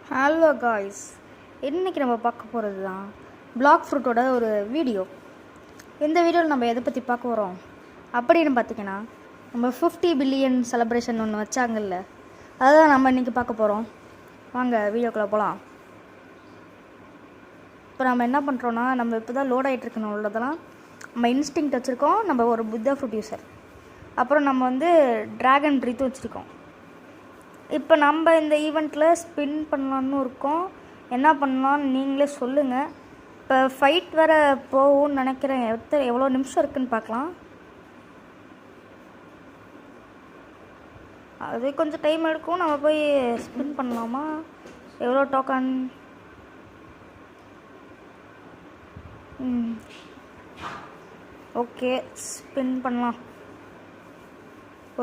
Hello guys, இன்றைக்கி நம்ம பார்க்க போகிறது தான் பிளாக் ஃப்ரூட்டோட ஒரு வீடியோ. இந்த வீடியோவில் நம்ம எதை பற்றி பார்க்க போகிறோம் அப்படின்னு பார்த்திங்கன்னா, நம்ம 50 பில்லியன் செலிப்ரேஷன் ஒன்று வச்சாங்கல்ல, அதுதான் நம்ம இன்றைக்கி பார்க்க போகிறோம். வாங்க வீடியோக்குள்ளே போகலாம். இப்போ நம்ம என்ன பண்ணுறோன்னா, நம்ம இப்போ தான் லோட் ஆகிட்டு இருக்கணும் உள்ளதெல்லாம். நம்ம இன்ஸ்டிங்க்ட் வச்சுருக்கோம், நம்ம ஒரு புத்தா ஃப்ரூட் யூசர், அப்புறம் நம்ம ட்ராகன் ப்ரீத் வச்சுருக்கோம். இப்போ நம்ம இந்த ஈவெண்ட்டில் ஸ்பின் பண்ணலான்னு இருக்கோம். என்ன பண்ணலான்னு நீங்களே சொல்லுங்கள். இப்போ ஃபைட் வேறு போகும்னு நினைக்கிறேன். எவ்வளோ நிமிஷம் இருக்குதுன்னு பார்க்கலாம். அது கொஞ்சம் டைம் எடுக்கும். நம்ம போய் ஸ்பின் பண்ணலாமா? எவ்வளோ டோக்கன்? ஓகே, ஸ்பின் பண்ணலாம்.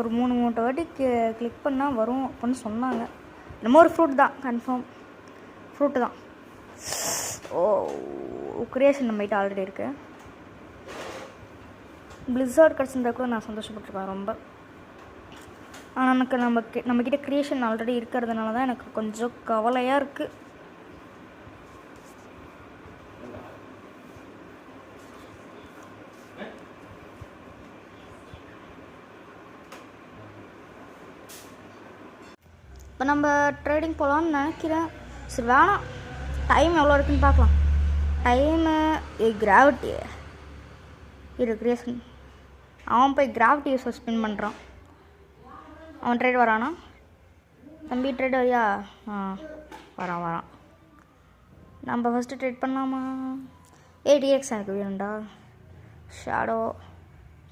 ஒரு 3 வாட்டி கிளிக் பண்ணால் வரும் அப்படின்னு சொன்னாங்க. என்னமோ ஒரு ஃப்ரூட் தான், கன்ஃபார்ம் ஃப்ரூட்டு தான். கிரியேஷன் நம்மகிட்ட ஆல்ரெடி இருக்கு. பிளிஸார்ட் கிடச்சிருந்தா கூட நான் சந்தோஷப்பட்டிருப்பேன் ரொம்ப. ஆனால் எனக்கு நம்மக்கிட்ட கிரியேஷன் ஆல்ரெடி இருக்கிறதுனால தான் எனக்கு கொஞ்சம் கவலையாக இருக்குது. இப்போ நம்ம ட்ரேடிங் போகலான்னு நினைக்கிறேன். சரி வேணாம், டைம் எவ்வளோ இருக்குதுன்னு பார்க்கலாம். டைமு கிராவிட்டி இது கிரியேஷன். அவன் போய் கிராவிட்டி யூஸர் ஸ்பின் பண்ணுறான். அவன் ட்ரேட் வரானா? தம்பி ட்ரேட் வரியா? வரான். நம்ம ஃபஸ்ட்டு ட்ரேட் பண்ணலாமா? 8x எனக்கு வேணும்டா. ஷேடோ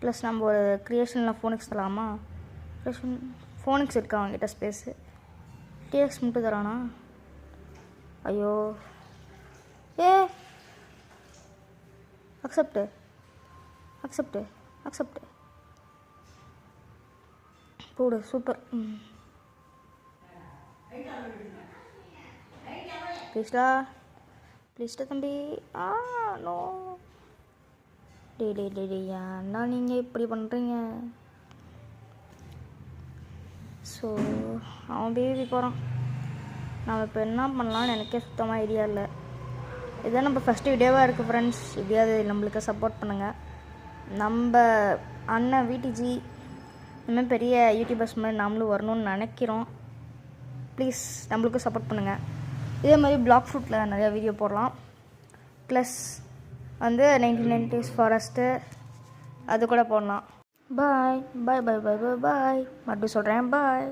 ப்ளஸ் நம்ம ஒரு க்ரியேஷனில் ஃபோனிக்ஸ் தரலாமா? ஃபோனிக்ஸ் இருக்கா அவங்ககிட்ட ஸ்பேஸு. டிஎக்ஸ் மட்டும் தரானா? ஐயோ, அக்செப்டு போடு. சூப்பர். ப்ளீஸ்டா தம்பி. நோ டே ஏன்னா நீங்கள் இப்படி பண்ணுறீங்க? ஸோ அவன் பேபி போகிறான். நம்ம இப்போ என்ன பண்ணலான்னு எனக்கே சுத்தமாக ஐடியா இல்லை. இதுதான் நம்ம ஃபஸ்ட்டு வீடியோவாக இருக்குது ஃப்ரெண்ட்ஸ். எப்படியாவது நம்மளுக்கு சப்போர்ட் பண்ணுங்கள். நம்ம அண்ணன் விடிஜி இனிமேல் பெரிய யூடியூபர்ஸ் மாதிரி நாமளும் வரணும்னு நினைக்கிறோம். ப்ளீஸ் நம்மளுக்கும் சப்போர்ட் பண்ணுங்கள். இதே மாதிரி பிளாக் ஃப்ரூட்டில் நிறையா வீடியோ போடலாம். ப்ளஸ் 1990s ஃபாரஸ்ட்டு அது கூட போடலாம். பாய். மறுபடியும் சொல்கிறேன், பாய்.